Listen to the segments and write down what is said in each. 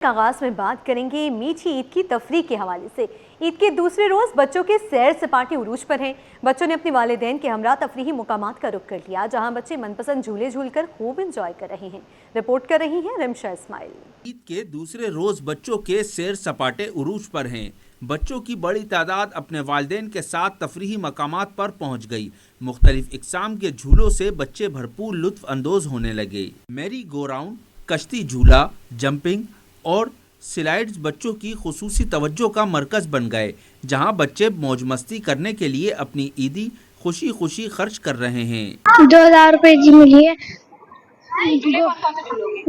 आगाज में बात करेंगे मीठी ईद की तफरीक के हवाले से। ईद के दूसरे रोज बच्चों के सैर सपाटे उरूज पर हैं। बच्चों ने अपने वालिदैन के हमरा तफरीही मुकामात का रुख कर लिया, जहां बच्चे मनपसंद झूले झूलकर खूब एंजॉय कर रहे हैं। रिपोर्ट कर रही हैं रिमशा इस्माइल। ईद के दूसरे रोज बच्चों के सैर सपाटे उरूज पर हैं। बच्चों की बड़ी तादाद अपने वालिदैन के साथ तफरीही मकामात पर पहुंच गई। मुख्तलिफ इकसाम के झूलों से बच्चे भरपूर लुत्फ अंदोज होने लगे। मैरी गो राउंड, कश्ती झूला, जंपिंग और स्लाइड्स बच्चों की खुसूसी तवज्जो का मरकज बन गए, जहां बच्चे मौज मस्ती करने के लिए अपनी ईदी खुशी खुशी खर्च कर रहे हैं। 2000 रुपए जी मिली है।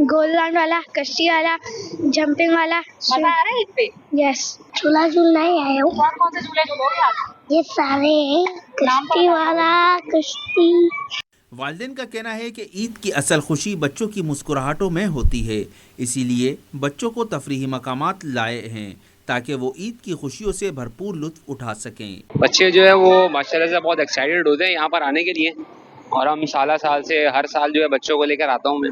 गोल्ड वाला, कश्ती वाला, जंपिंग वाला। मजा आ रहा है ईद पे? यस। झूला झूलना ही आया हूँ। कौन से झूले झूलोगे आज? ये सारे कश्ती वाला, कश्ती। वालिदैन का कहना है कि ईद की असल खुशी बच्चों की मुस्कुराहटों में होती है, इसीलिए बच्चों को तफरीही मकामात लाए हैं ताकि वो ईद की खुशियों से भरपूर लुत्फ उठा सकें। बच्चे जो है वो माशाल्लाह से बहुत एक्साइटेड होते हैं यहाँ पर आने के लिए, और हम साल से हर साल जो है बच्चों को लेकर आता हूँ मैं।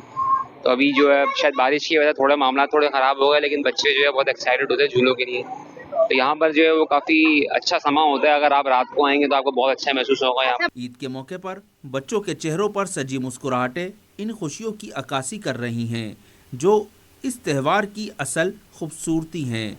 तो अभी जो है शायद बारिश की वजह से थोड़ा मामला थोड़े ख़राब हो गए, लेकिन बच्चे जो है बहुत एक्साइटेड होते हैं झूलों के लिए। तो यहाँ पर जो है वो काफ़ी अच्छा समा होता है। अगर आप रात को आएंगे तो आपको बहुत अच्छा महसूस होगा यहाँ। ईद के मौके पर बच्चों के चेहरों पर सजी मुस्कुराहटें इन खुशियों की अक्कासी कर रही हैं, जो इस त्यौहार की असल खूबसूरती हैं।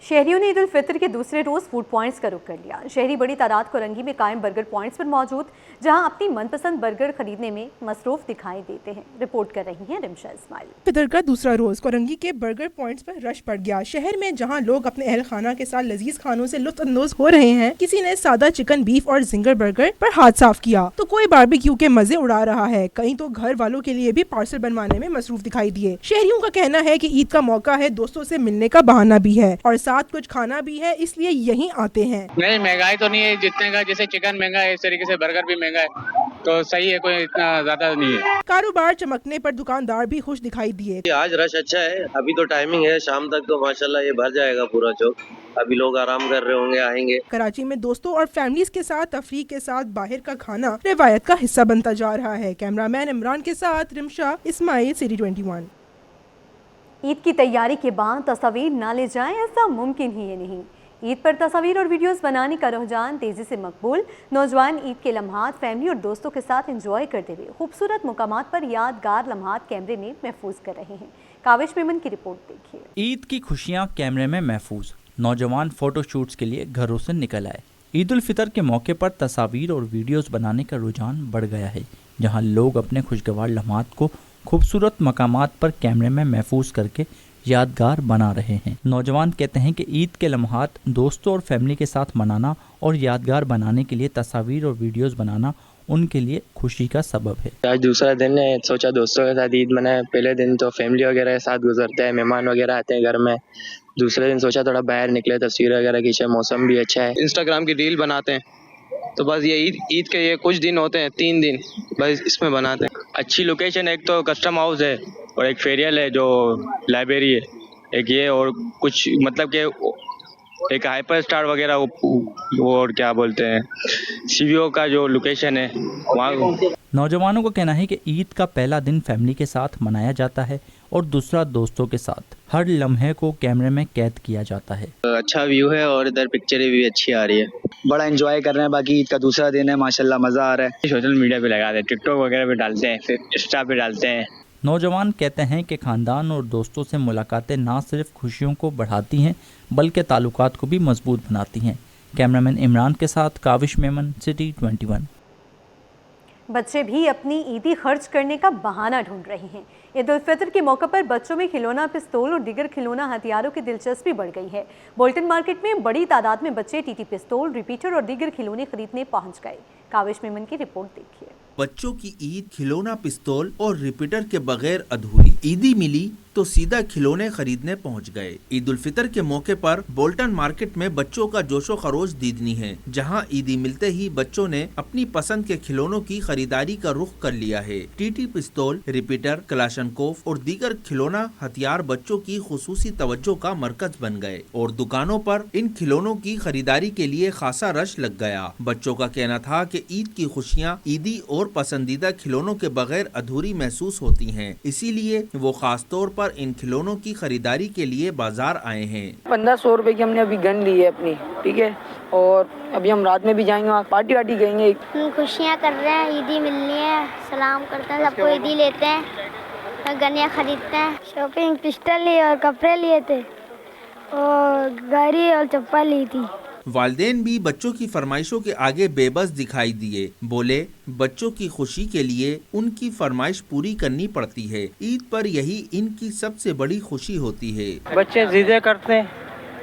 शहरियों ने ईद उल फितर के दूसरे रोज फूड पॉइंट्स का रुख कर लिया। शहरी बड़ी तादाद कोरंगी में कायम बर्गर पॉइंट्स पर मौजूद, जहां अपनी मनपसंद बर्गर खरीदने में मसरूफ दिखाई देते हैं। रिपोर्ट कर रही हैं रिमशा इस्माइल। फितर का दूसरा रोज कोरंगी के बर्गर पॉइंट्स पर रश पड़ गया। शहर में जहां लोग अपने अहल खाना के साथ लजीज खानों से लुत्फ अंदोज हो रहे हैं, किसी ने सादा चिकन, बीफ और जिंगर बर्गर पर हाथ साफ किया तो कोई बारबेक्यू के मजे उड़ा रहा है। कहीं तो घर वालों के लिए भी पार्सल बनवाने में मसरूफ दिखाई दिए। शहरियों का कहना है कि ईद का मौका है, दोस्तों से मिलने का बहाना भी है और साथ कुछ खाना भी है, इसलिए यहीं आते हैं। नहीं, महंगाई तो नहीं है जितने का, जैसे चिकन महंगा है इस तरीके से बर्गर भी महंगा है, तो सही है, कोई इतना ज्यादा नहीं है। कारोबार चमकने पर दुकानदार भी खुश दिखाई दिए। आज रश अच्छा है, अभी तो टाइमिंग है, शाम तक तो माशाल्लाह ये भर जाएगा पूरा चौक। अभी लोग आराम कर रहे होंगे, आएंगे। कराची में दोस्तों और फैमिलीज के साथ तफरीह के साथ बाहर का खाना रिवायत का हिस्सा बनता जा रहा है। कैमरामैन इमरान के साथ रिमशा इस्माइल, सिटी 21। ईद की तैयारी के बाद तस्वीर ना ले जाएं, ऐसा मुमकिन ही नहीं। ईद पर तस्वीर और वीडियोस बनाने का रुझान तेजी से मकबूल। नौजवान ईद के लम्हात फैमिली और दोस्तों के साथ एंजॉय करते हुए खूबसूरत मुकामात पर यादगार लम्हात कैमरे में महफूज कर रहे हैं। काविश मेमन की रिपोर्ट देखिए। ईद की खुशियां कैमरे में महफूज, नौजवान फोटो शूट्स के लिए घरों से निकल आए। ईद उल फितर के मौके पर तस्वीर और वीडियोस बनाने का रुझान बढ़ गया है, जहां लोग अपने खुशगवार लम्हात को खूबसूरत मकामात पर कैमरे में महफूज करके यादगार बना रहे हैं। नौजवान कहते हैं कि ईद के लम्हात दोस्तों और फैमिली के साथ मनाना और यादगार बनाने के लिए तस्वीर और वीडियोस बनाना उनके लिए खुशी का सबब है। आज दूसरा दिन है, सोचा दोस्तों के साथ ईद मनाए। पहले दिन तो फैमिली वगैरह के साथ गुजरते हैं, मेहमान वगैरह आते हैं घर में। दूसरे दिन सोचा थोड़ा बाहर निकले, तस्वीर वगैरह खींचे, मौसम भी अच्छा है। इंस्टाग्राम की रील बनाते हैं, तो बस ये ईद के ये कुछ दिन होते हैं, 3 दिन बस इसमें बनाते हैं। अच्छी लोकेशन, एक तो कस्टम हाउस है और एक फेरियल है जो लाइब्रेरी है, एक ये और कुछ मतलब कि एक हाइपर स्टार वगैरह वो और क्या बोलते हैं सीवीओ का जो लोकेशन है वहाँ। नौजवानों का कहना है कि ईद का पहला दिन फैमिली के साथ मनाया जाता है और दूसरा दोस्तों के साथ। हर लम्हे को कैमरे में कैद किया जाता है। अच्छा व्यू है और इधर पिक्चरें भी अच्छी आ रही है। बड़ा एंजॉय कर रहे हैं। बाकी ईद का दूसरा दिन है, माशाल्लाह मजा आ रहा है। सोशल मीडिया पे लगाते हैं, टिकटॉक वगैरह पे डालते हैं, फिर इंस्टा पे डालते हैं। नौजवान कहते हैं कि खानदान और दोस्तों से मुलाकातें ना सिर्फ खुशियों को बढ़ाती हैं बल्कि ताल्लुकात को भी मजबूत बनाती हैं। कैमरामैन इमरान के साथ काविश मेमन, सिटी 21। बच्चे भी अपनी ईदी खर्च करने का बहाना ढूंढ रहे हैं। ईद उल फितर के मौके पर बच्चों में खिलौना, पिस्तौल और दीगर खिलौना हथियारों की दिलचस्पी बढ़ गई है। बोल्टन मार्केट में बड़ी तादाद में बच्चे टीटी पिस्तौल, रिपीटर और दीगर खिलौने खरीदने पहुंच गए। काविश मेमन की रिपोर्ट देखिए। बच्चों की ईद खिलौना, पिस्तौल और रिपीटर के बगैर अधूरी। ईदी मिली तो सीधा खिलौने खरीदने पहुंच गए। ईद उल फितर के मौके पर बोल्टन मार्केट में बच्चों का जोशो खरोश दीदनी है, जहां ईदी मिलते ही बच्चों ने अपनी पसंद के खिलौनों की खरीदारी का रुख कर लिया है। टीटी पिस्तौल, रिपीटर, कलाशनकोफ और दीगर खिलौना हथियार बच्चों की खुसूसी तवज्जो का मरकज बन गए और दुकानों पर इन खिलौनों की खरीदारी के लिए खासा रश लग गया। बच्चों का कहना था कि ईद की खुशियाँ ईदी और पसंदीदा खिलौनों के बगैर अधूरी महसूस होती हैं, इसीलिए वो खास तौर पर पर इन खिलौनों की खरीदारी के लिए बाजार आए हैं। 1500 रुपए की हमने अभी गन ली है अपनी, ठीक है, और अभी हम रात में भी जाएंगे वहाँ पार्टी वार्टी करेंगे। खुशियाँ कर रहे हैं, ईदी मिलनी है, सलाम करते हैं, सबको ईदी लेते हैं, गनिया खरीदते हैं। शॉपिंग पिस्टल ली और कपड़े लिए थे और गाड़ी और चप्पल ली थी। वालिदैन भी बच्चों की फरमाइशों के आगे बेबस दिखाई दिए। बोले बच्चों की खुशी के लिए उनकी फरमाइश पूरी करनी पड़ती है। ईद पर यही इनकी सबसे बड़ी खुशी होती है। बच्चे जिदे करते हैं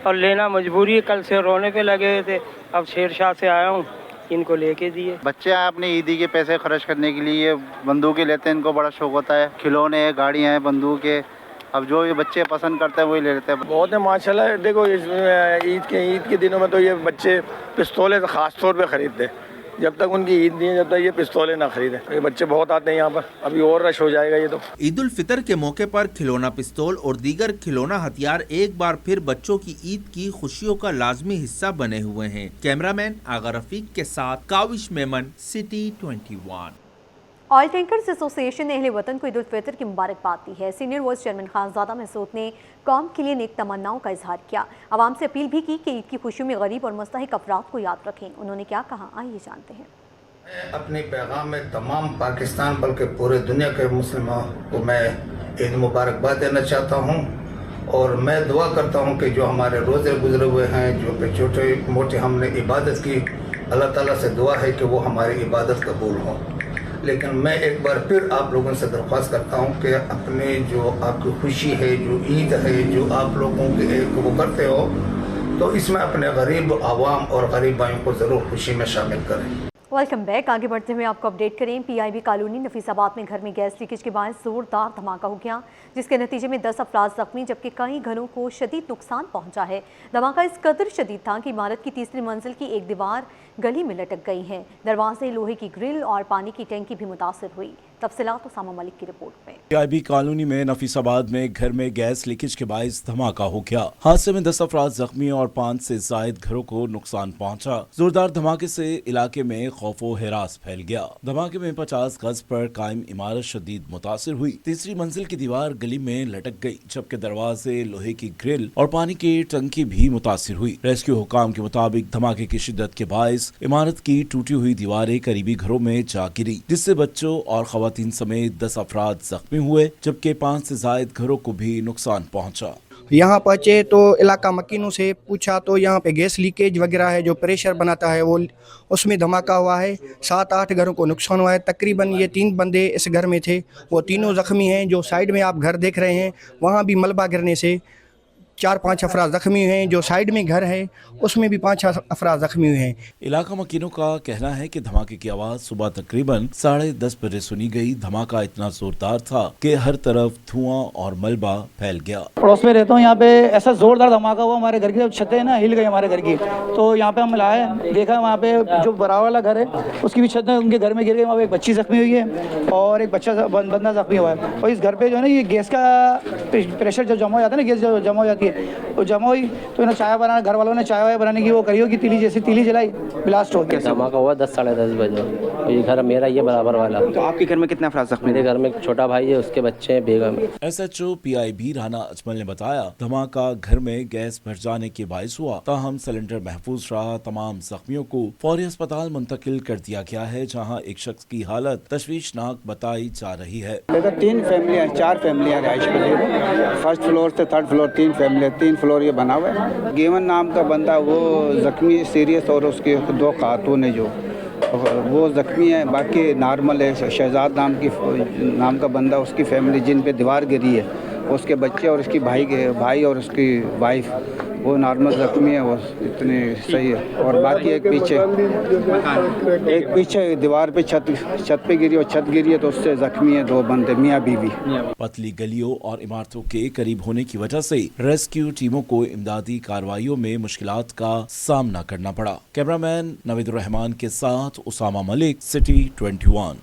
और लेना मजबूरी है। कल से रोने पे लगे हुए थे, अब शेरशाह से आया हूँ, इनको लेके दिए। बच्चे अपने ईदी के पैसे खर्च करने के लिए बंदूकें लेते हैं, इनको बड़ा शौक होता है। खिलौने हैं, गाड़ियाँ हैं, बंदूकें, अब जो ये बच्चे पसंद करते हैं वही ले लेते हैं। बहुत है माशाल्लाह। देखो ईद के दिनों में तो ये बच्चे पिस्तौलें खास तौर पे खरीदते हैं। जब तक उनकी ईद नहीं है, जब तक ये पिस्तौलें ना खरीदें। ये बच्चे बहुत आते हैं यहाँ पर, अभी और रश हो जाएगा ये तो। ईद उल फितर के मौके पर खिलौना पिस्तौल और दीगर खिलौना हथियार एक बार फिर बच्चों की ईद की खुशियों का लाजमी हिस्सा बने हुए हैं। कैमरामैन आगा रफीक के साथ Kavish Memon, city 21। Oil tankers association ने अहले वतन को ईद उल फितर की मुबारकबाद दी है। Senior vice chairman Khanzada Mehsud ने कौम के लिए नेक तमन्नाओं का इजहार किया। आवाम से अपील भी की कि ईद की खुशियों में गरीब और मुस्तहिक अफराद को याद रखें। उन्होंने क्या कहा, आइए जानते हैं। अपने पैगाम में तमाम पाकिस्तान बल्कि पूरे दुनिया के मुस्लिमों को मैं ईद मुबारकबाद देना चाहता हूँ और मैं दुआ करता हूँ कि जो हमारे रोज़े गुजरे हुए हैं, जो छोटे मोटे हमने इबादत की, अल्लाह ताला से दुआ है कि वो हमारी इबादत कबूल हो। लेकिन मैं एक बार फिर आप लोगों से दरख्वास्त करता हूँ कि अपने जो आपकी खुशी है, जो ईद है, जो आप लोगों के एक वो करते हो, तो इसमें अपने गरीब आवाम और गरीब भाइयों को ज़रूर खुशी में शामिल करें। Welcome back. आगे बढ़ते हुए आपको अपडेट करें। PIB कॉलोनी नफीसाबाद में घर में गैस लीकेज के बाद जोरदार धमाका हो गया, जिसके नतीजे में 10 अफराद जख्मी जबकि कई घरों को शदीद नुकसान पहुंचा है। धमाका इस कदर शदीद था कि इमारत की तीसरी मंजिल की एक दीवार गली में लटक गई है। दरवाजे, लोहे की ग्रिल और पानी की टैंकी भी मुतासिर हुई। तफसीलात उसामा मलिक की रिपोर्ट में। PIB कॉलोनी में नफीसाबाद में घर में गैस लीकेज के बायस धमाका हो गया। हादसे में 10 अफराद जख्मी और 5 से जायद घरों को नुकसान पहुंचा। जोरदार धमाके से इलाके में खौफो हिरास फैल गया। धमाके में 50 गज पर कायम इमारत शदीद मुतासिर हुई। तीसरी मंजिल की दीवार गली में लटक गई जबकि दरवाजे, लोहे की ग्रिल और पानी की टंकी भी मुतासिर हुई। रेस्क्यू हुकाम के मुताबिक धमाके की शिद्दत के बायस इमारत की टूटी हुई दीवारें करीबी घरों में जा गिरी, जिससे बच्चों और खवातीन समेत 10 अफराद जख्मी हुए जबकि 5 से जायद घरों को भी नुकसान पहुंचा। यहाँ पहुँचे तो इलाका मकीनों से पूछा तो यहाँ पे गैस लीकेज वगैरह है, जो प्रेशर बनाता है वो, उसमें धमाका हुआ है। 7-8 घरों को नुकसान हुआ है। तकरीबन ये 3 बंदे इस घर में थे, वो तीनों ज़ख्मी हैं। जो साइड में आप घर देख रहे हैं वहाँ भी मलबा गिरने से 4-5 अफराद जख्मी हुए हैं। जो साइड में घर है उसमें भी 5 अफराद जख्मी हुए हैं। इलाका मकीनों का कहना है कि धमाके की आवाज सुबह तकरीबन 10:30 बजे सुनी गई। धमाका इतना जोरदार था कि हर तरफ धुआं और मलबा फैल गया। पड़ोस में रहता हूँ, यहाँ पे ऐसा जोरदार धमाका हुआ, हमारे घर की जब छतें ना हिल गई हमारे घर की, तो यहाँ पे हम लाए, देखा वहाँ पे जो बराबर वाला घर है उसकी भी छत उनके घर में गिर गई। वहाँ पे एक बच्ची जख्मी हुई है और एक बंदा जख्मी हुआ है। और इस घर पे जो है ना ये गैस का प्रेशर जब जमा हो जाता है ना, गैस जब जमा हो जाती है, वो जमा हुई तो ना चाय बनाना, घर वालों ने चाय बनाने की वो करी होगी, तीली जैसी तीली जलाई, ब्लास्ट हो गया। धमाका हुआ 10-10:30 बजे। ये घर मेरा, ये बराबर वाला। तो आपके घर में कितने अफराद जख्मी? मेरे घर में एक छोटा भाई है, उसके बच्चे हैं, बेगम। SHO PIB राना अजमल ने बताया धमाका घर में गैस भर जाने के बायस हुआ, ताहम सिलेंडर महफूज रहा। तमाम जख्मियों को फौरी अस्पताल मुंतकिल कर दिया गया है, जहाँ एक शख्स की हालत तशवीशनाक बताई जा रही है। 3 फैमिलियाँ, 4 फैमिलियाँ रहाइश पजीर, फर्स्ट फ्लोर से 3rd फ्लोर 3 फैमिलियाँ, 3 फ्लोर ये बना हुआ है। गेवन नाम का बंदा वो जख्मी सीरियस और उसके 2 खातून है जो वो जख्मी है, बाकी नॉर्मल है। शहजाद नाम का बंदा, उसकी फैमिली जिन पे दीवार गिरी है, उसके बच्चे और उसकी भाई और उसकी वाइफ वो नॉर्मल जख्मी है, वो इतने सही है। और बाकी एक पीछे दीवार पे छत पे गिरी और छत गिरी है तो उससे जख्मी है 2 बंदे, मियाँ बीवी। पतली गलियों और इमारतों के करीब होने की वजह से रेस्क्यू टीमों को इमदादी कार्रवाइयों में मुश्किलात का सामना करना पड़ा। कैमरामैन नवीद रहमान के साथ उसामा मलिक, सिटी 21।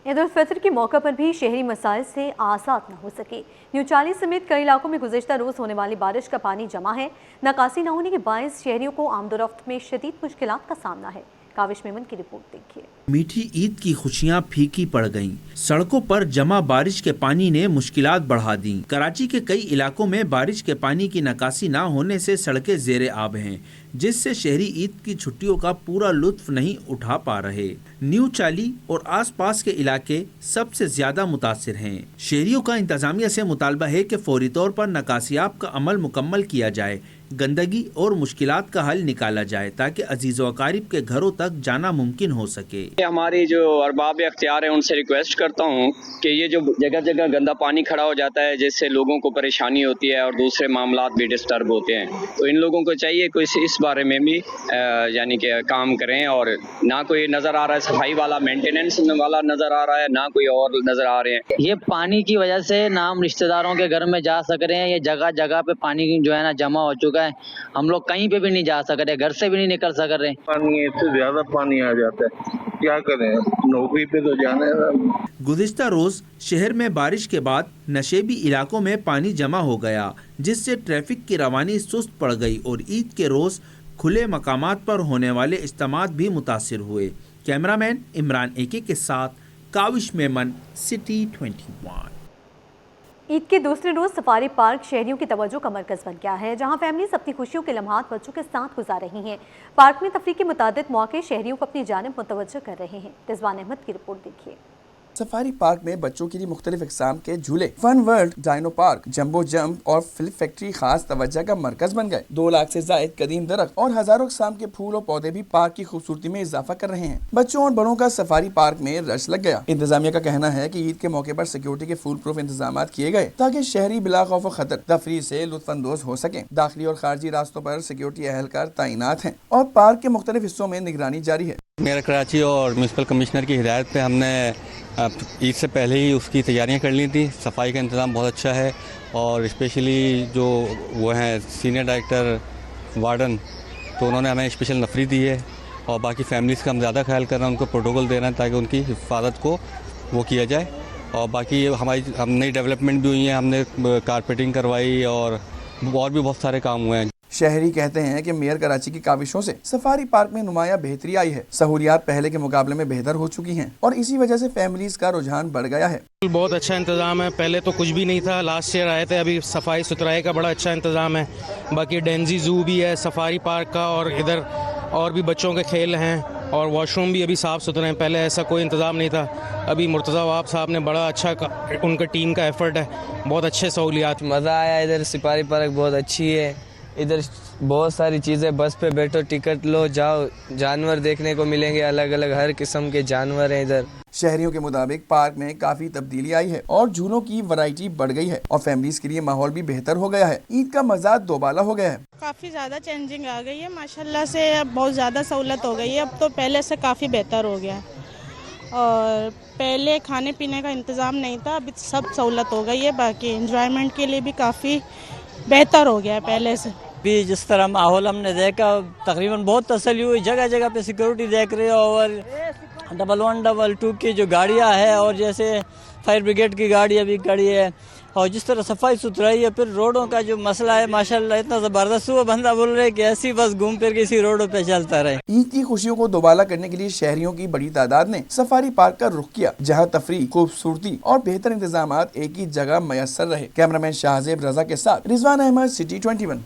ईद उल फितर के मौके पर भी शहरी मसाइल से आज़ाद न हो सके। न्यू चाली समेत कई इलाकों में गुज़िश्ता रोज़ होने वाली बारिश का पानी जमा है। नकासी न होने के बायस शहरियों को आमदोरफ्त में शदीद मुश्किलात का सामना है। काविश मेमन की रिपोर्ट देखिए। मीठी ईद की खुशियां फीकी पड़ गईं। सड़कों पर जमा बारिश के पानी ने मुश्किलात बढ़ा दी। कराची के कई इलाकों में बारिश के पानी की निकासी न होने से सड़कें जेरे आब हैं, जिससे शहरी ईद की छुट्टियों का पूरा लुत्फ नहीं उठा पा रहे। न्यू चाली और आसपास के इलाके सबसे ज्यादा मुतासिर हैं। शहरियों का इंतजामिया से मुतालबा है कि फौरी तौर पर निकासियाब का अमल मुकम्मल किया जाए, गंदगी और मुश्किलात का हल निकाला जाए ताकि अजीज व अकारिब के घरों तक जाना मुमकिन हो सके। हमारी जो अरबाब अख्तियार है उनसे रिक्वेस्ट करता हूँ कि ये जो जगह जगह गंदा पानी खड़ा हो जाता है जिससे लोगों को परेशानी होती है और दूसरे मामलात भी डिस्टर्ब होते हैं, तो इन लोगों को चाहिए कोई इस बारे में भी यानी कि काम करें। और ना कोई नज़र आ रहा है सफाई वाला, मेंटेनेंस वाला नज़र आ रहा है, ना कोई और नज़र आ रहे हैं। ये पानी की वजह से ना हम रिश्तेदारों के घर में जा सक रहे हैं, ये जगह जगह पे पानी जो है ना जमा हो चुका है, हम लोग कहीं पे भी नहीं जा सक रहे, घर से भी नहीं निकल सक रहे। पानी इससे ज्यादा पानी आ जाता है, क्या करें, नौकरी पे तो जाना है। गुज़िश्ता रोज शहर में बारिश के बाद नशेबी इलाकों में पानी जमा हो गया, जिससे ट्रैफिक की रवानी सुस्त पड़ गई और ईद के रोज खुले मकामात पर होने वाले इज्तिमात भी मुतासिर हुए। कैमरामैन इमरान एके के साथ काविश मेमन, सिटी 21। ईद के दूसरे रोज सफारी पार्क शहरियों की तवज्जो का मरकज बन गया है, जहां फैमिलीज अपनी खुशियों के लम्हात बच्चों के साथ गुजार रही हैं। पार्क में तफरीह के मुतादिद मौके शहरियों को अपनी जानिब मुतवज्जो कर रहे हैं। रिजवान अहमद की रिपोर्ट देखिए। सफारी पार्क में बच्चों के लिए मुख्तलिफ इक़साम के झूले, Fun World, Dino Park, Jumbo Jump और फिलिप फैक्ट्री खास तवज्जो का मरकज बन गए। 2 लाख से जायद कदीम दरख्त और हजारों इक़साम के फूल और पौधे भी पार्क की खूबसूरती में इजाफा कर रहे हैं। बच्चों और बड़ों का सफारी पार्क में रश लग गया। इंतजामिया का कहना है कि ईद के मौके पर सिक्योरिटी के फुल प्रूफ इंतजाम किए गए ताकि शहरी बिला खौफ खतर तफरीह से लुत्फानंदोज हो सके। दाखिली और खारजी रास्तों पर सिक्योरिटी एहलकार तैनात हैं और पार्क के मुख्तलिफ हिस्सों में निगरानी जारी है। मेयर कराची और म्यूनसिपल कमिश्नर की हिदायत पे हमने ईद से पहले ही उसकी तैयारियां कर ली थी। सफाई का इंतज़ाम बहुत अच्छा है और स्पेशली जो वो हैं सीनियर डायरेक्टर वार्डन, तो उन्होंने हमें स्पेशल नफरी दी है और बाकी फैमिलीज़ का हम ज़्यादा ख्याल कर रहे हैं, उनको प्रोटोकॉल दे रहे हैं ताकि उनकी हिफाजत को वो किया जाए। और बाकी हम नई डेवलपमेंट भी हुई है, हमने कारपेटिंग करवाई और भी बहुत सारे काम हुए हैं। शहरी कहते हैं कि मेयर कराची की काविशों से सफारी पार्क में नुमाया बेहतरी आई है। सहूलियात पहले के मुकाबले में बेहतर हो चुकी हैं और इसी वजह से फैमिलीज का रुझान बढ़ गया है। बहुत अच्छा इंतजाम है, पहले तो कुछ भी नहीं था, लास्ट ईयर आए थे, अभी सफाई सुथराई का बड़ा अच्छा इंतजाम है। बाकी डेंजी जू भी है सफारी पार्क का और इधर और भी बच्चों के खेल हैं और वॉशरूम भी अभी साफ़ सुथरे हैं। पहले ऐसा कोई इंतज़ाम नहीं था, अभी मुर्तज़ा वाब साहब ने बड़ा अच्छा उनका टीम का एफर्ट है, बहुत अच्छे सहूलियात। मज़ा आया इधर, सफारी पार्क बहुत अच्छी है, इधर बहुत सारी चीज़ें, बस पे बैठो टिकट लो जाओ, जानवर देखने को मिलेंगे, अलग अलग हर किस्म के जानवर हैं इधर। शहरियों के मुताबिक पार्क में काफी तब्दीली आई है और झूलों की वैरायटी बढ़ गई है और फैमिलीज के लिए माहौल भी बेहतर हो गया है। ईद का मजा दोबाला हो गया है। काफ़ी ज़्यादा चेंजिंग आ गई है माशाल्लाह से, अब बहुत ज़्यादा सहूलत हो गई है, अब तो पहले से काफ़ी बेहतर हो गया है। और पहले खाने पीने का इंतज़ाम नहीं था, अभी सब सहूलत हो गई है। बाकी एंजॉयमेंट के लिए भी काफ़ी बेहतर हो गया है पहले से। भी जिस तरह माहौल हमने देखा तकरीबन बहुत तसल्ली हुई, जगह जगह पे सिक्योरिटी देख रहे हो और 112, 122 की जो गाड़ियां है और जैसे फायर ब्रिगेड की गाड़ियां भी खड़ी है और जिस तरह सफाई सुथराई है। फिर रोडों का जो मसला है माशाल्लाह इतना ज़बरदस्त हुआ, बंदा बोल रहे कि ऐसी बस घूम फिर के इसी रोडों पे चलता रहे। ईद की खुशियों को दोबाला करने के लिए शहरियों की बड़ी तादाद ने सफारी पार्क का रुख किया, जहां तफरीह, खूबसूरती और बेहतर इंतजाम एक ही जगह मयसर रहे। कैमरामैन शाहजेब रजा के साथ रिजवान अहमद, सिटी 21।